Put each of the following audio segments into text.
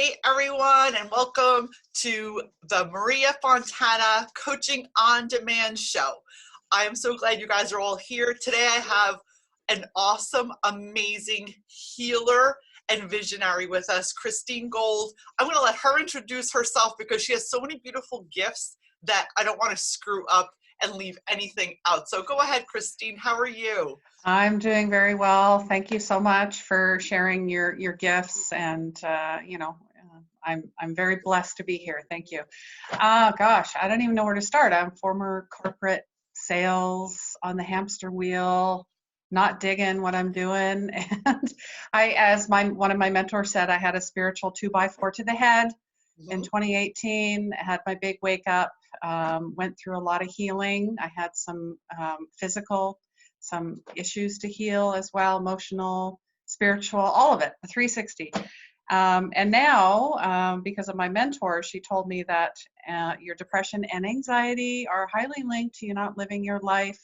Hey everyone, and welcome to the Maria Fontana Coaching on Demand show. I am so glad you guys are all here. Today I have an awesome, amazing healer and visionary with us, Christine Gold. I'm going to let her introduce herself because she has so many beautiful gifts that I don't want to screw up and leave anything out. So go ahead, Christine. How are you? I'm doing very well. Thank you so much for sharing your gifts, and I'm very blessed to be here. Thank you. Gosh, I don't even know where to start. I'm former corporate sales on the hamster wheel, not digging what I'm doing, and as one of my mentors said, I had a spiritual 2x4 to the head. In 2018, I had my big wake up. Went through a lot of healing. I had some physical, some issues to heal as well, emotional, spiritual, all of it, the 360. And now, because of my mentor, she told me that your depression and anxiety are highly linked to you not living your life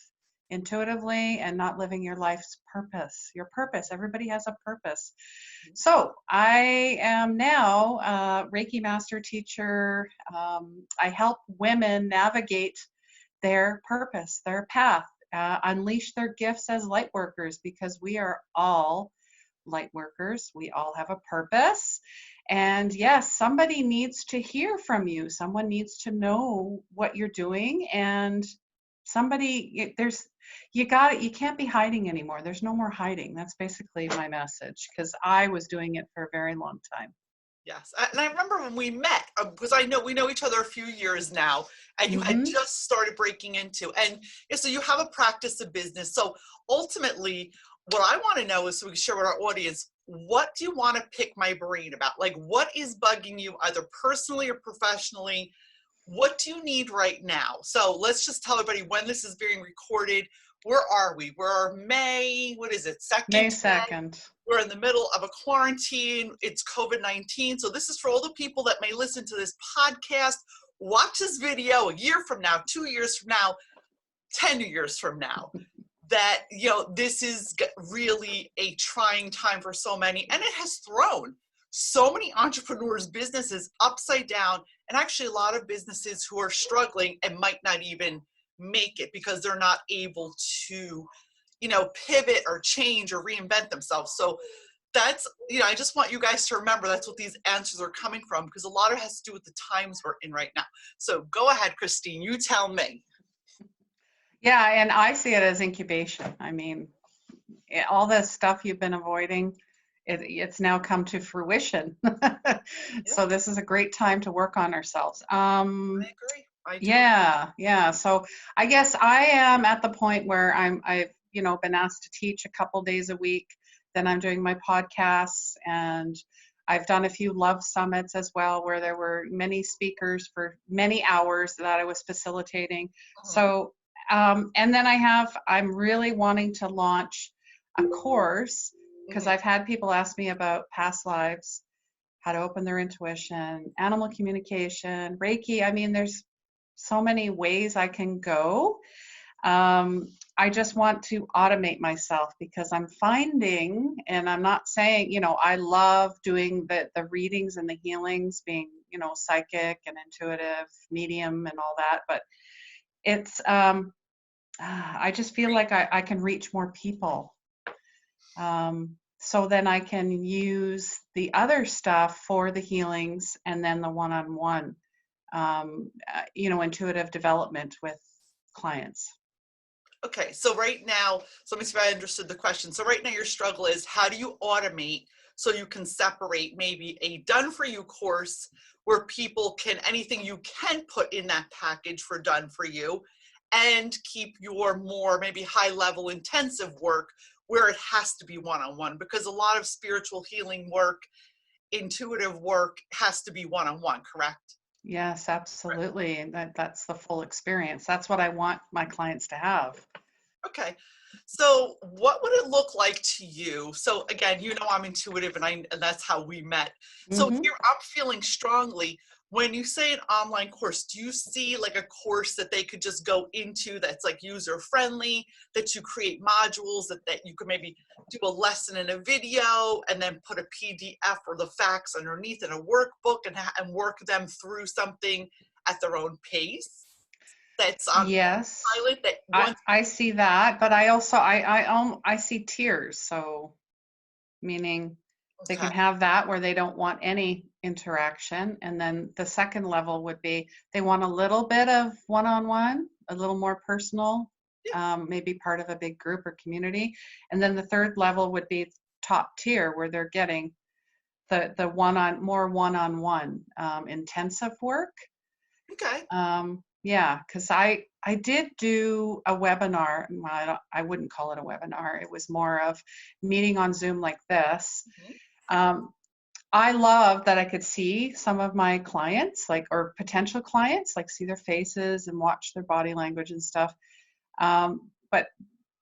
intuitively and not living your life's purpose. Your purpose. Everybody has a purpose. So I am now a Reiki master teacher. I help women navigate their purpose, their path, unleash their gifts as light workers, because we are all light workers. We all have a purpose. And yes, somebody needs to hear from you. Someone needs to know what you're doing. And you can't be hiding anymore. There's no more hiding. That's basically my message, because I was doing it for a very long time. Yes, and I remember when we met, because we know each other a few years now, and you had just started breaking into, and so you have a practice of business. So ultimately, what I want to know is, so we can share with our audience, what do you want to pick my brain about? Like, what is bugging you, either personally or professionally? What do you need right now? So let's just tell everybody when this is being recorded. Where are we? We're May, what is it, 2nd? May 2nd. We're in the middle of a quarantine. It's COVID-19. So this is for all the people that may listen to this podcast, watch this video a year from now, 2 years from now, 10 years from now, that, this is really a trying time for so many. And it has thrown so many entrepreneurs' businesses upside down, and actually a lot of businesses who are struggling and might not even make it because they're not able to pivot or change or reinvent themselves. So that's, I just want you guys to remember that's what these answers are coming from, because a lot of it has to do with the times we're in right now. So go ahead, Christine, you tell me. Yeah, and I see it as incubation. I mean, all this stuff you've been avoiding, it's now come to fruition. So this is a great time to work on ourselves. I agree. Yeah. So I guess I am at the point where I've been asked to teach a couple days a week. Then I'm doing my podcasts, and I've done a few love summits as well, where there were many speakers for many hours that I was facilitating. So, and then I'm really wanting to launch a course, because I've had people ask me about past lives, how to open their intuition, animal communication, Reiki. I mean, there's so many ways I can go. I just want to automate myself, because I'm finding, and I'm not saying, I love doing the readings and the healings, being, psychic and intuitive, medium and all that, but it's, I just feel like I can reach more people. So then I can use the other stuff for the healings, and then the one-on-one, intuitive development with clients. Okay, so right now, so let me see if I understood the question. So right now your struggle is, how do you automate so you can separate maybe a done for you course where people can, anything you can put in that package for done for you, and keep your more maybe high level intensive work where it has to be one-on-one, because a lot of spiritual healing work, intuitive work has to be one-on-one, correct? Yes, absolutely. And that's the full experience. That's what I want my clients to have. Okay. So what would it look like to you? So again, I'm intuitive and that's how we met. So Mm-hmm. here I'm feeling strongly when you say an online course, do you see like a course that they could just go into that's like user friendly, that you create modules that you could maybe do a lesson in a video and then put a PDF or the facts underneath in a workbook and work them through something at their own pace? That's on Yes, pilot that I once. I see that, but I also I see tiers. So meaning they Okay. can have that where they don't want any interaction, and then the second level would be they want a little bit of one-on-one, a little more personal, Yeah. maybe part of a big group or community, and then the third level would be top tier where they're getting the more one-on-one intensive work. Okay. Yeah, because I did do a webinar. Well, I wouldn't call it a webinar. It was more of meeting on Zoom like this. Mhm. Um, I love that I could see some of my clients, like, or potential clients, like see their faces and watch their body language and stuff. But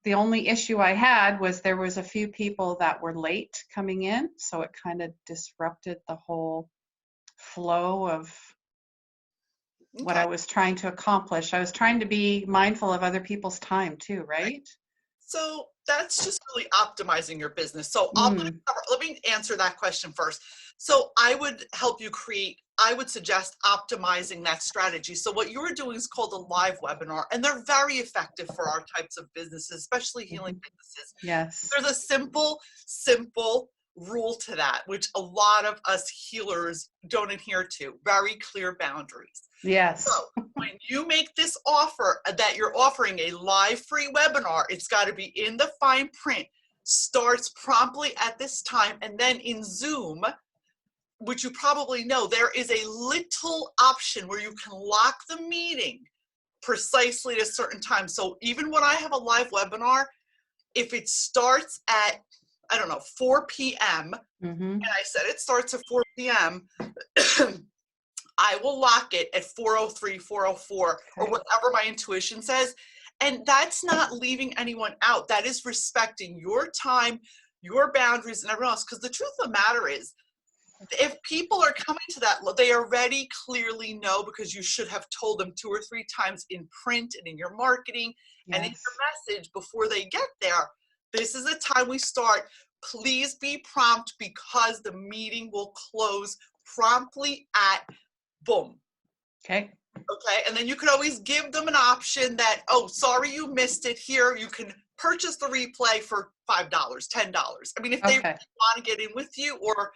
the only issue I had was there was a few people that were late coming in, so it kind of disrupted the whole flow of what Okay. I was trying to accomplish. I was trying to be mindful of other people's time too, right? So that's just really optimizing your business. So Mm, let me answer that question first. So I would suggest optimizing that strategy. So what you're doing is called a live webinar, and they're very effective for our types of businesses, especially healing mhm. businesses. Yes. There's a simple rule to that, which a lot of us healers don't adhere to. Very clear boundaries. Yes. So when you make this offer that you're offering a live free webinar, it's got to be in the fine print, starts promptly at this time, and then in Zoom, which you probably know, there is a little option where you can lock the meeting precisely at a certain time. So even when I have a live webinar, if it starts at, I don't know, 4 p.m., Mm-hmm. and I said it starts at 4 p.m., I will lock it at 4:03, 4:04, or Okay. whatever my intuition says. And that's not leaving anyone out. That is respecting your time, your boundaries, and everyone else. Because the truth of the matter is, if people are coming to that, they already clearly know because you should have told them 2 or 3 times in print and in your marketing and in Yes. your message before they get there. This is the time we start. Please be prompt because the meeting will close promptly at boom. Okay. Okay. And then you could always give them an option that, oh, sorry you missed it. Here, you can purchase the replay for $5, $10. I mean, if they really Okay. want to get in with you, or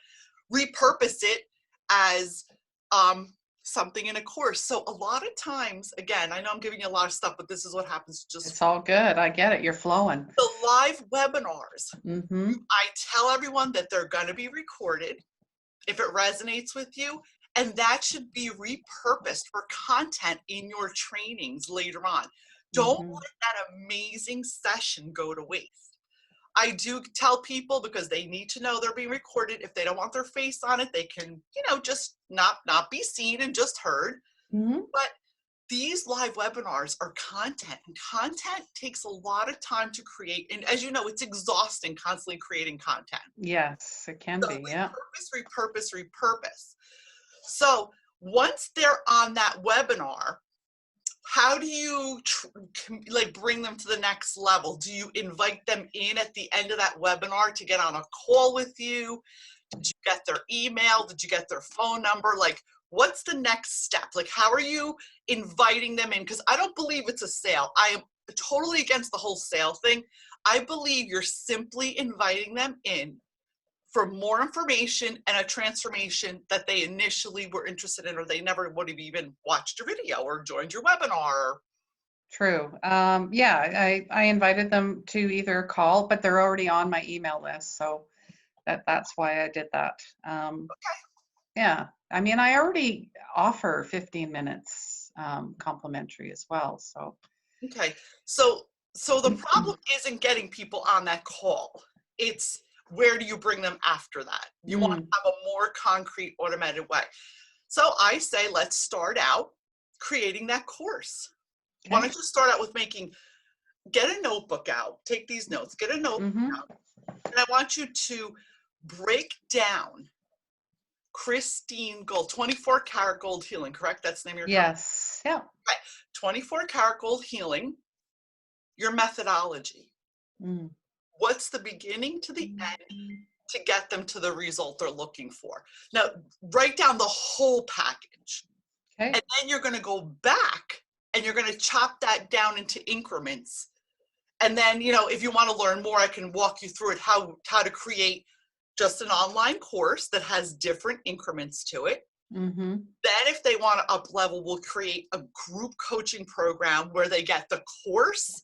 repurpose it as something in a course. So a lot of times, again, I know I'm giving you a lot of stuff, but this is what happens just It's all good. I get it. You're flowing. the live webinars. Mm-hmm. I tell everyone that they're going to be recorded if it resonates with you, and that should be repurposed for content in your trainings later on. Don't Mm-hmm. let that amazing session go to waste. I do tell people because they need to know they're being recorded. If they don't want their face on it, they can, just not be seen and just heard. Mm-hmm. But these live webinars are content, and content takes a lot of time to create. And as you know, it's exhausting constantly creating content. Yes, it can So be. Yeah. repurpose. So once they're on that webinar, how do you bring them to the next level? Do you invite them in at the end of that webinar to get on a call with you? Did you get their email? Did you get their phone number? Like, what's the next step? Like, how are you inviting them in? Because I don't believe it's a sale. I am totally against the whole sale thing. I believe you're simply inviting them in for more information and a transformation that they initially were interested in, or they never would have even watched your video or joined your webinar. True. Yeah, I invited them to either call, but they're already on my email list, so that's why I did that. Yeah. I mean, I already offer 15 minutes complimentary as well, so. Okay, so the problem isn't getting people on that call. It's where do you bring them after that? You want to Mm, have a more concrete, automated way. So I say, let's start out creating that course. Why okay. don't you start out with making get a notebook out, take these notes, get a notebook Mm-hmm. out, and I want you to break down Christine Gold, 24 karat gold healing, correct? That's the name of your company? Yes. Yeah. Right. 24 karat gold healing, your methodology. Mm. What's the beginning to the end to get them to the result they're looking for? Now, write down the whole package. Okay. And then you're going to go back and you're going to chop that down into increments. And then, you know, if you want to learn more, I can walk you through it, how to create just an online course that has different increments to it. Mm-hmm. Then if they want to up level, we'll create a group coaching program where they get the course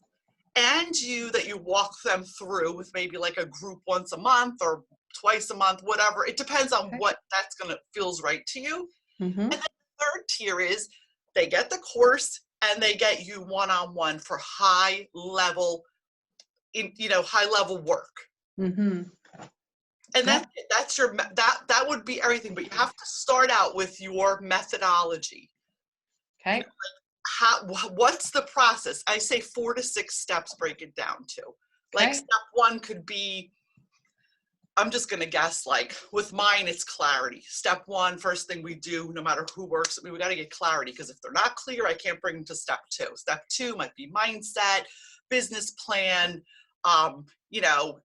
and that you walk them through with maybe like a group once a month or twice a month, whatever. It depends on Okay. what that's going to feels right to you. Mm-hmm. And then the third tier is they get the course and they get you one-on-one for high level work. Mm-hmm. And that's your that would be everything, but you have to start out with your methodology. Okay. You know, what's the process? I say 4 to 6 steps, break it down to. Like Okay. step 1 could be, I'm just going to guess, like with mine, it's clarity. Step 1, first thing we do, no matter who works with me, we got to get clarity, because if they're not clear, I can't bring them to step 2. Step 2 might be mindset, business plan,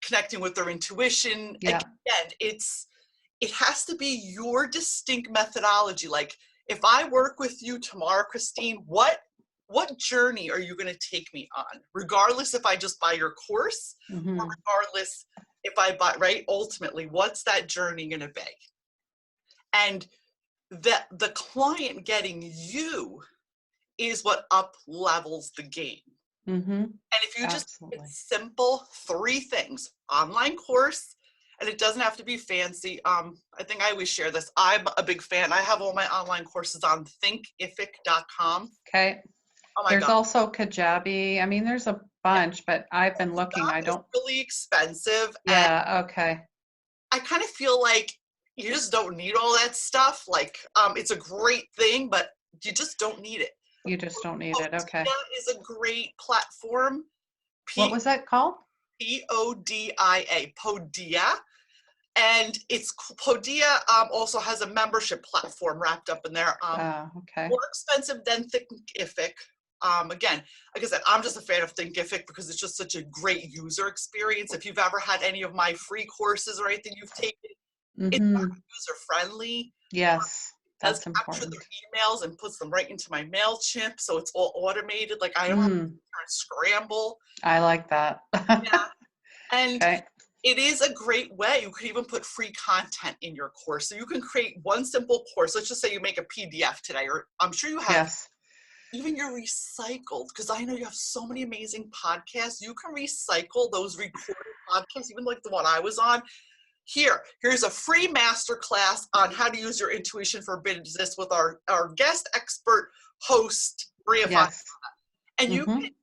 connecting with their intuition. Yeah. Again, it has to be your distinct methodology. Like if I work with you tomorrow, Christine, what journey are you going to take me on? Regardless if I just buy your course, Mm-hmm. or regardless if I buy, right? Ultimately, what's that journey going to be? And the client getting you is what up levels the game. Mm-hmm. And if you just Absolutely. it's simple 3 things: online course, and it doesn't have to be fancy. I think I always share this. I'm a big fan. I have all my online courses on thinkific.com. Okay. Oh my There's God. also Kajabi. I mean, there's a bunch, but I've been looking. I It's don't. really expensive. And Yeah. Okay. I kind of feel like you just don't need all that stuff. Like, it's a great thing, but you just don't need it. You just don't need it. Okay. Podia is a great platform. What was that called? Podia, Podia. And Podia also has a membership platform wrapped up in there. Okay. More expensive than Thinkific. Again, like I said, I'm just a fan of Thinkific because it's just such a great user experience. If you've ever had any of my free courses or anything you've taken, it's Mm-hmm. very user friendly. Yes, It does that's capture important. their emails and puts them right into my MailChimp, so it's all automated. Like I don't have to scramble. I like that. Yeah. And Okay. it is a great way. You could even put free content in your course. So you can create one simple course. Let's just say you make a PDF today, or I'm sure you have Yes. even your recycled, because I know you have so many amazing podcasts. You can recycle those recorded podcasts, even like the one I was on. Here's a free masterclass on how to use your intuition for business with our guest expert host, Maria Fontana. Yes. And you Mm-hmm. can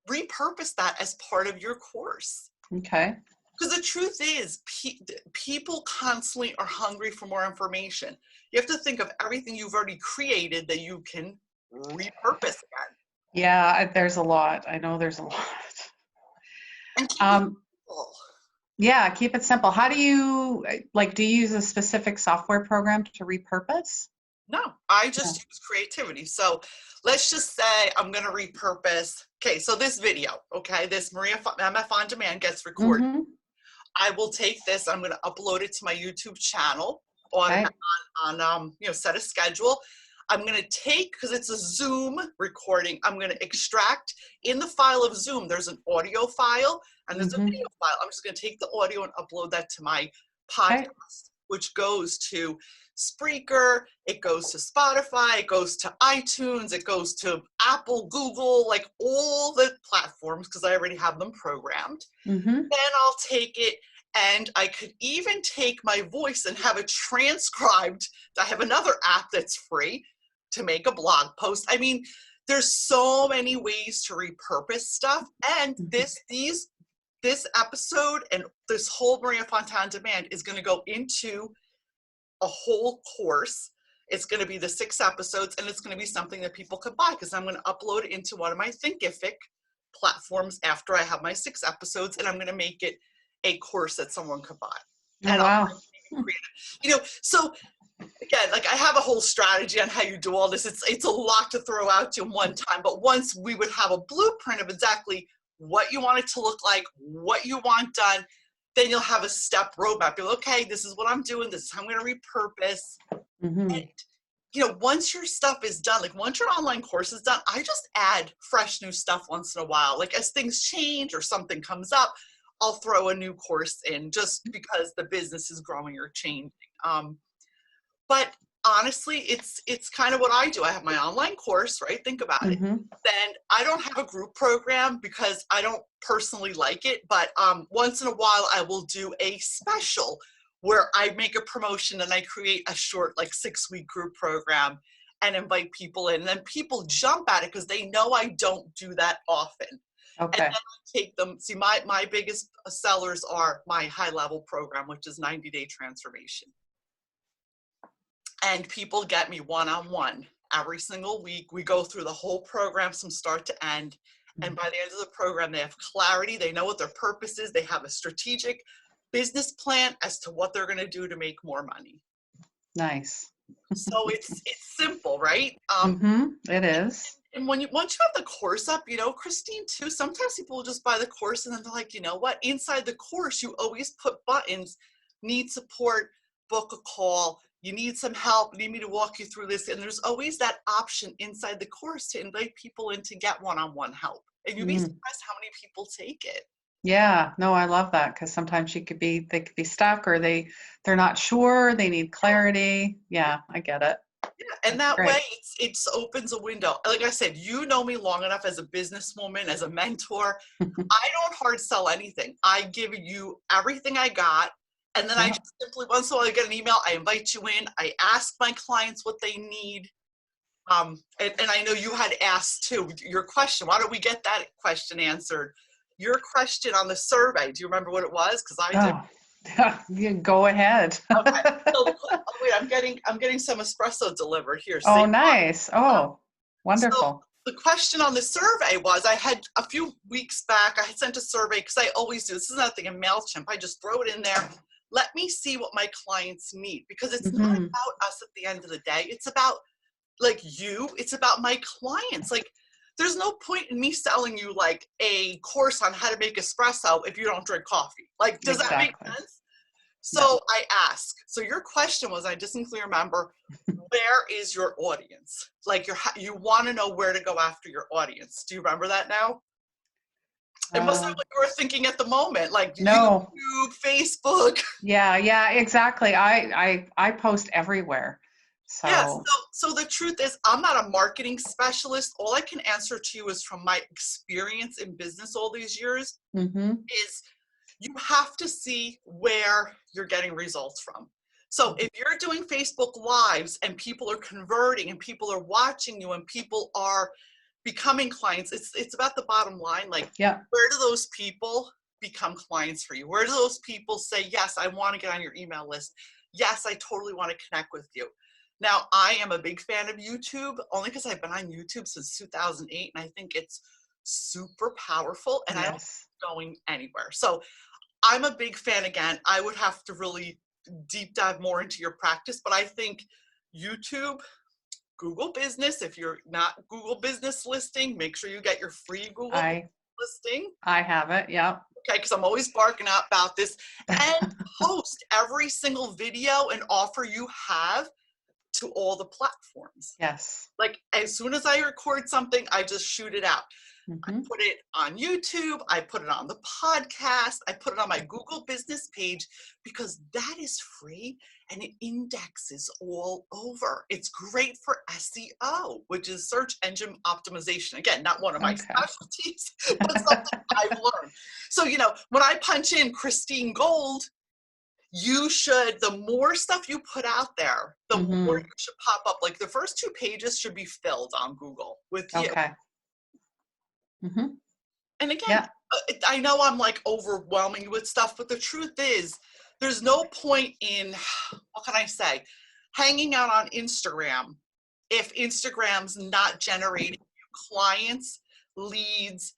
repurpose that as part of your course. Okay. Because the truth is, people constantly are hungry for more information. You have to think of everything you've already created that you can repurpose again. Yeah, there's a lot. I know there's a lot. And keep it simple. Yeah, keep it simple. How do you do you use a specific software program to repurpose? No, I just use creativity. So let's just say I'm going to repurpose. Okay, so this video, this Maria MF On Demand gets recorded. Mm-hmm. I will take this. I'm going to upload it to my YouTube channel Okay. on set a schedule. I'm going to take, because it's a Zoom recording, I'm going to extract in the file of Zoom. There's an audio file and there's a video file. I'm just going to take the audio and upload that to my podcast, which goes to Spreaker, it goes to Spotify, it goes to iTunes, it goes to Apple, Google, like all the platforms, because I already have them programmed. Mm-hmm. Then I'll take it, and I could even take my voice and have it transcribed. I have another app that's free to make a blog post. I mean, there's so many ways to repurpose stuff. And this episode and this whole Maria Fontana Demand is going to go into a whole course. It's going to be the 6 episodes, and it's going to be something that people could buy, because I'm going to upload it into one of my Thinkific platforms after I have my 6 episodes, and I'm going to make it a course that someone could buy. Oh, And wow. I'll create it. You know, so again, like I have a whole strategy on how you do all this. It's a lot to throw out to you in one time, but once we would have a blueprint of exactly what you want it to look like, what you want done, then you'll have a step roadmap. You'll, okay, this is what I'm doing. This is how I'm going to repurpose. Mm-hmm. And, you know, once your stuff is done, like once your online course is done, I just add fresh new stuff once in a while. Like as things change or something comes up, I'll throw a new course in just because the business is growing or changing. But honestly, it's kind of what I do. I have my online course, right? Think about it. Mm-hmm. Then I don't have a group program because I don't personally like it. But once in a while, I will do a special where I make a promotion and I create a short, like 6-week group program and invite people in. And then people jump at it because they know I don't do that often. Okay. And then I take them. See, my biggest sellers are my high level program, which is 90-day transformation. And people get me one-on-one every single week. We go through the whole program from start to end. And by the end of the program, they have clarity. They know what their purpose is. They have a strategic business plan as to what they're going to do to make more money. Nice. So it's simple, right? It is. And once you have the course up, you know, Christine too, sometimes people will just buy the course and then they're like, you know what? Inside the course, you always put buttons, need support, book a call, you need some help, need me to walk you through this. And there's always that option inside the course to invite people in to get one-on-one help. And you'd be surprised how many people take it. Yeah, no, I love that because sometimes they could be stuck or they're not sure, they need clarity. Yeah, I get it. Yeah, and that way it opens a window. Like I said, you know me long enough as a businesswoman, as a mentor. I don't hard sell anything. I give you everything I got. And then I just simply, once in a while, I get an email, I invite you in, I ask my clients what they need. And I know you had asked too, your question, why don't we get that question answered? Your question on the survey, do you remember what it was? Because I did. You go ahead. Okay. So wait, I'm getting some espresso delivered here. Oh, nice. Oh, wonderful. So the question on the survey was, I had a few weeks back, I had sent a survey because I always do. This is nothing in MailChimp. I just throw it in there. Let me see what my clients need, because it's not about us at the end of the day. It's about like you, it's about my clients. Like there's no point in me selling you like a course on how to make espresso if you don't drink coffee. Like, does that make sense? So I ask, so your question was, I distinctly remember, where is your audience? Like you want to know where to go after your audience. Do you remember that now? It must have what you were thinking at the moment, like no. YouTube, Facebook. Yeah, exactly. I post everywhere. So. Yeah, so the truth is, I'm not a marketing specialist. All I can answer to you is from my experience in business all these years, is you have to see where you're getting results from. So if you're doing Facebook Lives and people are converting and people are watching you and people are becoming clients, it's about the bottom line. Like, where do those people become clients for you? Where do those people say, yes, I want to get on your email list. Yes, I totally want to connect with you. Now, I am a big fan of YouTube, only because I've been on YouTube since 2008, and I think it's super powerful, and I don't think it's going anywhere. So I'm a big fan. Again, I would have to really deep dive more into your practice, but I think YouTube, Google Business, if you're not Google Business listing, make sure you get your free Google listing. I have it, yeah. Okay, because I'm always barking out about this. And post every single video and offer you have to all the platforms. Yes. Like as soon as I record something, I just shoot it out. I put it on YouTube, I put it on the podcast, I put it on my Google Business page, because that is free and it indexes all over. It's great for SEO, which is search engine optimization. Again, not one of my specialties, but something I've learned. So, you know, when I punch in Christine Gold, you should, the more stuff you put out there, the more you should pop up. Like the first 2 pages should be filled on Google with you. And again, I know I'm like overwhelming you with stuff, but the truth is, there's no point in, what can I say, hanging out on Instagram if Instagram's not generating clients, leads,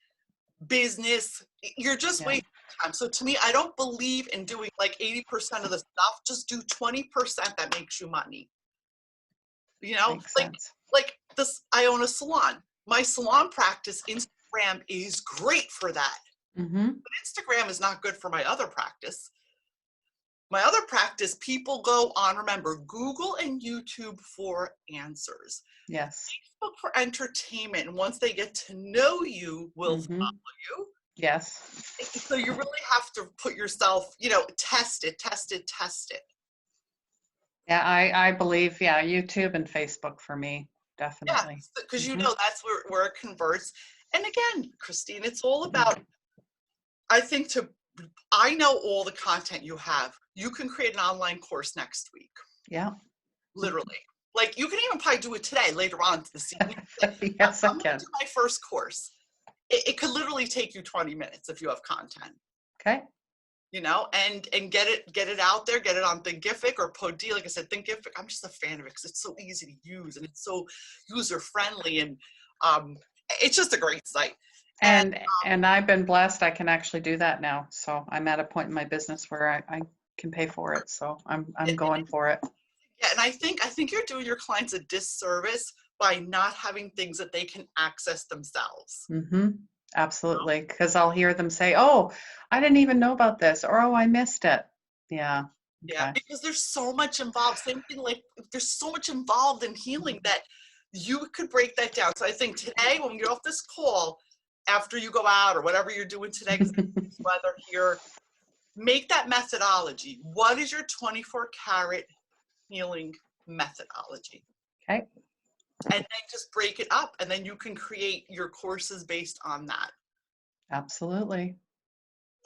business. You're just Yeah, wasting time. So to me, I don't believe in doing like 80% of the stuff. Just do 20% that makes you money. You know, makes sense. like this, I own a salon. My salon practice, Instagram is great for that. Mm-hmm. But Instagram is not good for my other practice. My other practice, people go on, remember, Google and YouTube for answers. Yes. Facebook for entertainment. And once they get to know you, will Mm-hmm. follow Yes. you. So you really have to put yourself, you know, test it, test it, test it. Yeah, I believe, yeah, YouTube and Facebook for me, Yeah, definitely. because you Mm-hmm. know that's where it converts. And again, Christine, it's all about, I think I know all the content you have. You can create an online course next week, Yeah. literally. Like you can even probably do it today, later on this evening. Like, Yes, I I'm going to can. do my first course. It could literally take you 20 minutes if you have content, Okay. you know, and get it out there, get it on Thinkific or Podi. Like I said, Thinkific, I'm just a fan of it because it's so easy to use and it's so user friendly, and um, it's just a great site. And And I've been blessed. I can actually do that now. So I'm at a point in my business where I can pay for it. So I'm going for it. yeah, and I think you're doing your clients a disservice by not having things that they can access themselves. Mm-hmm. Absolutely. Because I'll hear them say, "Oh, I didn't even know about this," or "Oh, I missed it." Yeah. Yeah, Okay. because there's so much involved. Same thing, like there's so much involved in healing that you could break that down. So I think today, when we get off this call, after you go out or whatever you're doing today, because it's weather here, make that methodology. What is your 24 karat healing methodology? Okay. And then just break it up, and then you can create your courses based on that. Absolutely.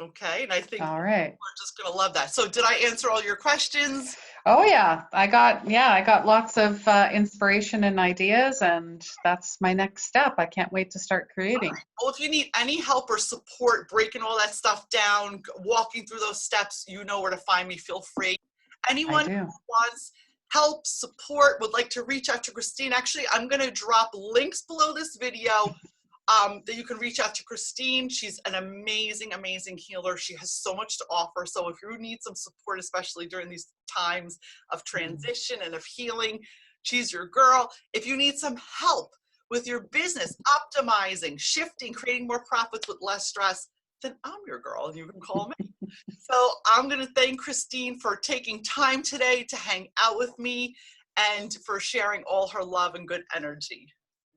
Okay, and I think All right. we're just gonna love that. So did I answer all your questions? Oh yeah, I got lots of inspiration and ideas, and that's my next step. I can't wait to start creating. Well, if you need any help or support breaking all that stuff down, walking through those steps, you know where to find me. Feel free. I Anyone do. who wants help, support, would like to reach out to Christine, actually, I'm going to drop links below this video that you can reach out to Christine. She's an amazing, amazing healer. She has so much to offer. So if you need some support, especially during these times of transition and of healing, she's your girl. If you need some help with your business, optimizing, shifting, creating more profits with less stress, then I'm your girl and you can call me. So I'm going to thank Christine for taking time today to hang out with me and for sharing all her love and good energy.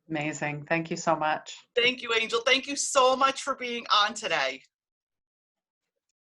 Amazing. Thank you so much. Thank you, Angel. Thank you so much for being on today.